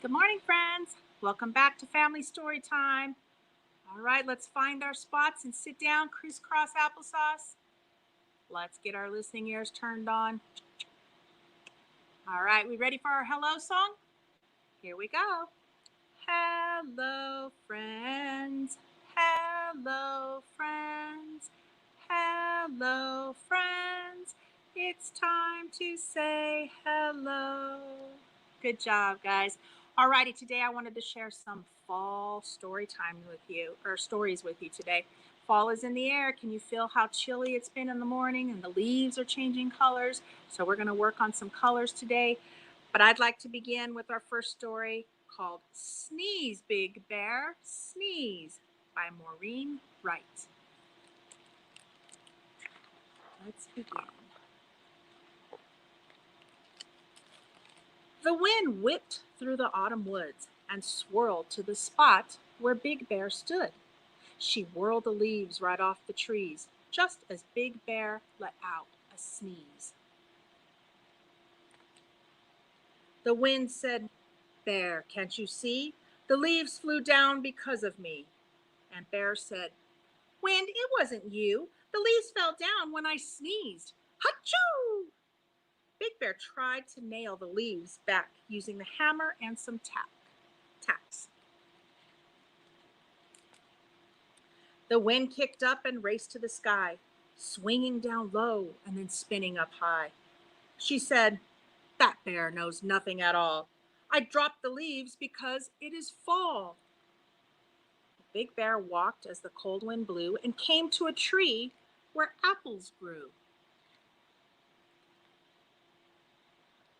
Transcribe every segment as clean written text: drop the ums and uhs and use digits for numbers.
Good morning, friends. Welcome back to Family Storytime. All right, let's find our spots and sit down, crisscross applesauce. Let's get our listening ears turned on. All right, we ready for our hello song? Here we go. Hello, friends. Hello, friends. Hello, friends. It's time to say hello. Good job, guys. Alrighty, today I wanted to share some fall story time with you, or stories with you today. Fall is in the air. Can you feel how chilly it's been in the morning and the leaves are changing colors? So we're going to work on some colors today. But I'd like to begin with our first story called Sneeze, Big Bear, Sneeze by Maureen Wright. Let's begin. The wind whipped through the autumn woods and swirled to the spot where Big Bear stood. She whirled the leaves right off the trees, just as Big Bear let out a sneeze. The wind said, "Bear, can't you see? The leaves flew down because of me." And Bear said, "Wind, it wasn't you. The leaves fell down when I sneezed. Hachoo!" Big Bear tried to nail the leaves back using the hammer and some tacks. The wind kicked up and raced to the sky, swinging down low and then spinning up high. She said, "That bear knows nothing at all. I dropped the leaves because it is fall." The big bear walked as the cold wind blew and came to a tree where apples grew.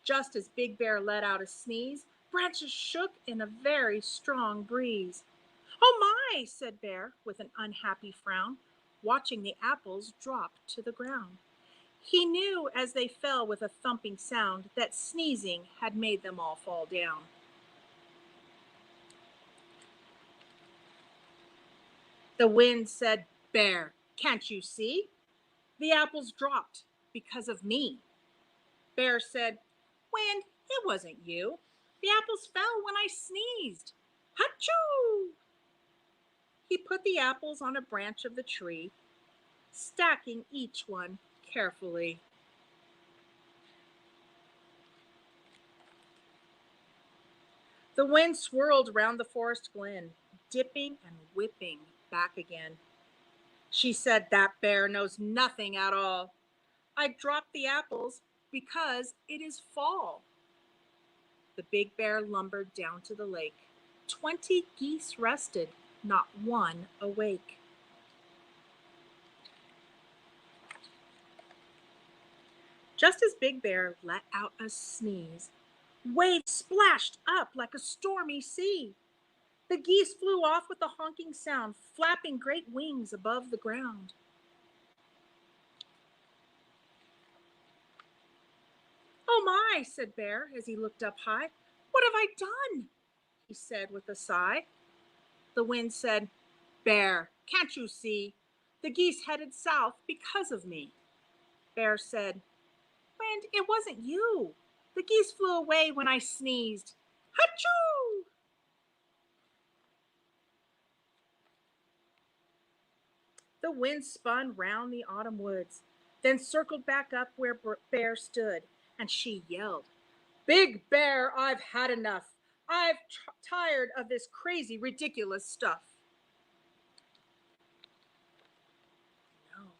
Just as Big Bear let out a sneeze, branches shook in a very strong breeze. "Oh my," said Bear with an unhappy frown, watching the apples drop to the ground. He knew as they fell with a thumping sound that sneezing had made them all fall down. The wind said, "Bear, can't you see? The apples dropped because of me." Bear said, "Wind, it wasn't you. The apples fell when I sneezed. Hachoo!" He put the apples on a branch of the tree, stacking each one carefully. The wind swirled round the forest glen, dipping and whipping back again. She said, "That bear knows nothing at all. I dropped the apples because it is fall." The big bear lumbered down to the lake. 20 geese rested, not one awake. Just as Big Bear let out a sneeze, waves splashed up like a stormy sea. The geese flew off with a honking sound, flapping great wings above the ground. "Oh my," said Bear as he looked up high. "What have I done?" he said with a sigh. The wind said, "Bear, can't you see? The geese headed south because of me." Bear said, "Wind, it wasn't you. The geese flew away when I sneezed. Hachoo!" The wind spun round the autumn woods, then circled back up where Bear stood, and she yelled, "Big Bear, I've had enough. I've tired of this crazy, ridiculous stuff." No.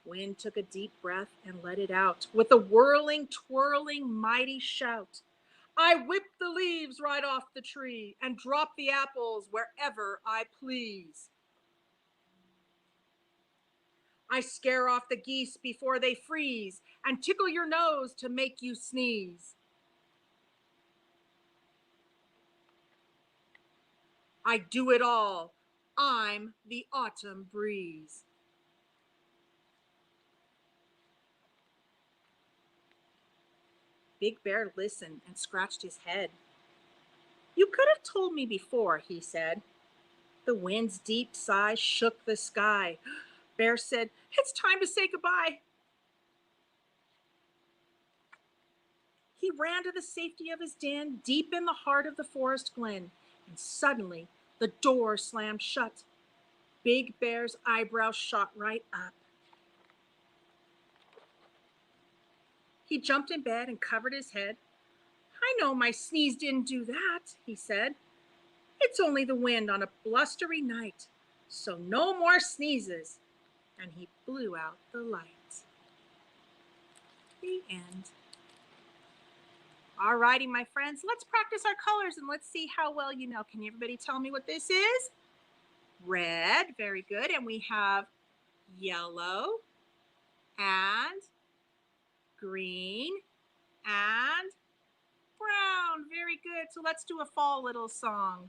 Wind took a deep breath and let it out with a whirling, twirling, mighty shout. "I whip the leaves right off the tree and drop the apples wherever I please. I scare off the geese before they freeze and tickle your nose to make you sneeze. I do it all. I'm the autumn breeze." Big Bear listened and scratched his head. "You could have told me before," he said. The wind's deep sigh shook the sky. Bear said, "It's time to say goodbye." He ran to the safety of his den deep in the heart of the forest glen, and suddenly the door slammed shut. Big Bear's eyebrows shot right up. He jumped in bed and covered his head. I know my sneeze didn't do that, he said. It's only the wind on a blustery night, so no more sneezes. And he blew out the lights. The end. All righty, my friends, let's practice our colors and let's see how well you know. Can everybody tell me what this is? Red, very good. And we have yellow and green and brown. Very good. So let's do a fall little song.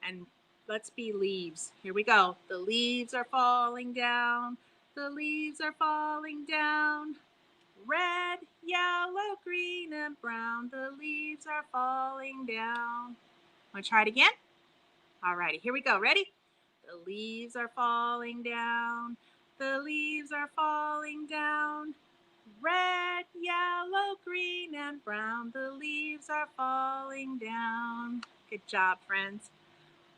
And let's be leaves. Here we go. The leaves are falling down. The leaves are falling down. Red, yellow, green, and brown. The leaves are falling down. Want to try it again? All righty, here we go. Ready? The leaves are falling down. The leaves are falling down. Red, yellow, green, and brown. The leaves are falling down. Good job, friends.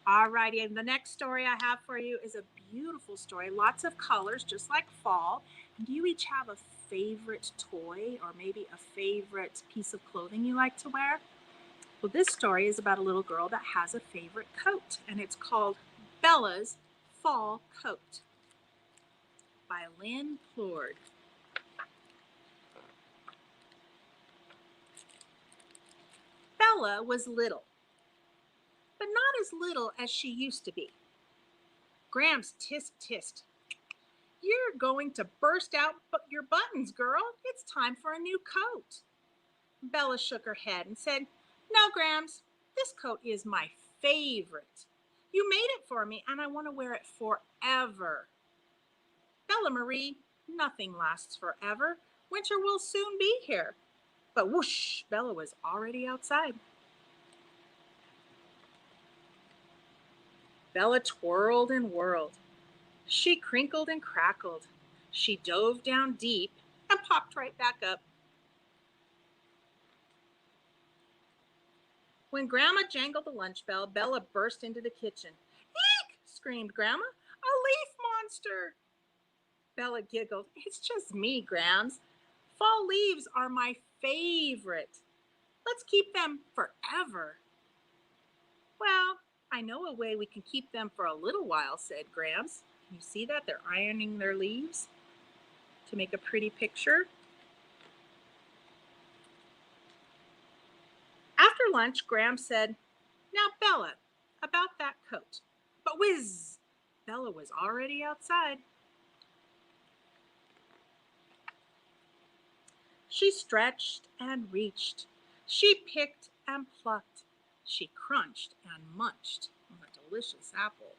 All righty, and the next story I have for you is a beautiful story. Lots of colors, just like fall. Do you each have a favorite toy or maybe a favorite piece of clothing you like to wear? Well, this story is about a little girl that has a favorite coat, and it's called Bella's Fall Coat by Lynn Plord. Bella was little, but not as little as she used to be. Gramps tisk tissed. You're going to burst out your buttons, girl. It's time for a new coat. Bella shook her head and said, No, Grams, this coat is my favorite. You made it for me, and I want to wear it forever. Bella Marie, nothing lasts forever. Winter will soon be here. But whoosh, Bella was already outside. Bella twirled and whirled. She crinkled and crackled. She dove down deep and popped right back up. When Grandma jangled the lunch bell, Bella burst into the kitchen. Eek! Screamed Grandma. A leaf monster! Bella giggled. It's just me, Grams. Fall leaves are my favorite. Let's keep them forever. Well, I know a way we can keep them for a little while, said Grams. Can you see that? They're ironing their leaves to make a pretty picture. After lunch, Grams said, Now, Bella, about that coat. But whiz! Bella was already outside. She stretched and reached. She picked and plucked. She crunched and munched on a delicious apple.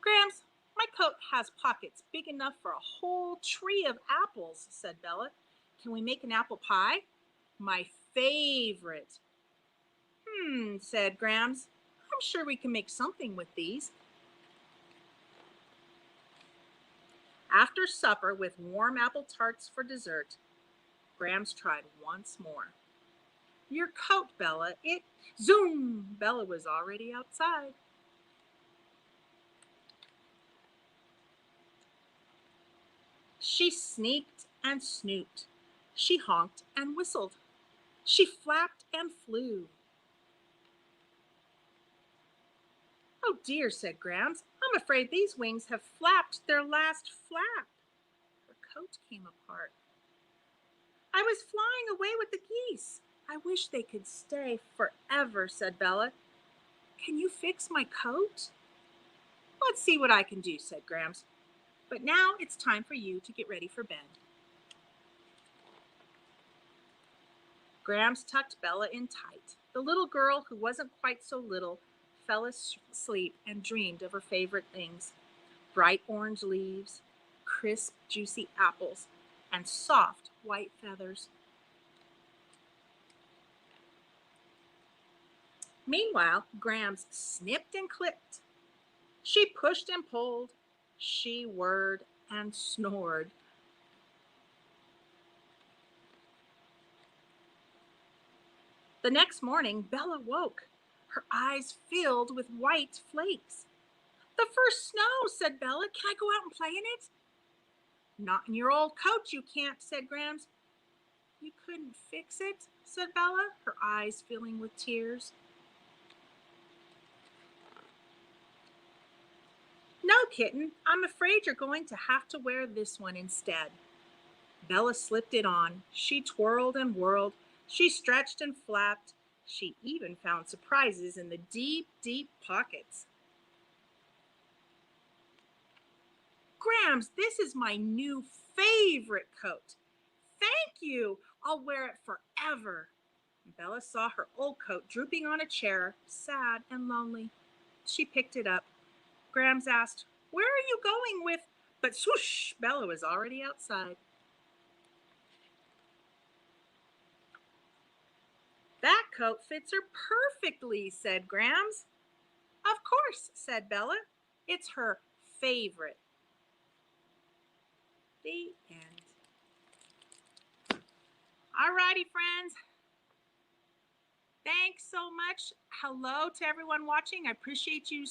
Grams, my coat has pockets big enough for a whole tree of apples, said Bella. Can we make an apple pie? My favorite. Said Grams. I'm sure we can make something with these. After supper, with warm apple tarts for dessert, Grams tried once more. Your coat, Bella. Zoom! Bella was already outside. She sneaked and snooped. She honked and whistled. She flapped and flew. Oh dear, said Grams. I'm afraid these wings have flapped their last flap. Her coat came apart. I was flying away with the geese. I wish they could stay forever, said Bella. Can you fix my coat? Let's see what I can do, said Grams. But now it's time for you to get ready for bed. Grams tucked Bella in tight. The little girl, who wasn't quite so little, fell asleep and dreamed of her favorite things: bright orange leaves, crisp, juicy apples, and soft white feathers. Meanwhile, Grams snipped and clipped. She pushed and pulled. She whirred and snored. The next morning, Bella woke, her eyes filled with white flakes. The first snow, said Bella. Can I go out and play in it? Not in your old coat, you can't, said Grams. You couldn't fix it, said Bella, her eyes filling with tears. No, kitten, I'm afraid you're going to have to wear this one instead. Bella slipped it on. She twirled and whirled. She stretched and flapped. She even found surprises in the deep, deep pockets. Grams, this is my new favorite coat. Thank you. I'll wear it forever. Bella saw her old coat drooping on a chair, sad and lonely. She picked it up. Grams asked, Where are you going with? But swoosh, Bella was already outside. That coat fits her perfectly, said Grams. Of course, said Bella. It's her favorite. The end. All righty, friends. Thanks so much. Hello to everyone watching. I appreciate you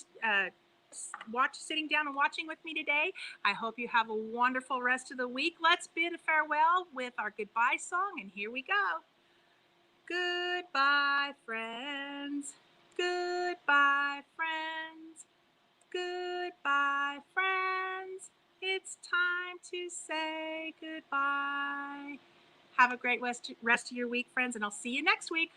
sitting down and watching with me today. I hope you have a wonderful rest of the week. Let's bid a farewell with our goodbye song, and here we go. Goodbye, friends. Goodbye, friends. Goodbye, friends. It's time to say goodbye. Have a great rest of your week, friends, and I'll see you next week.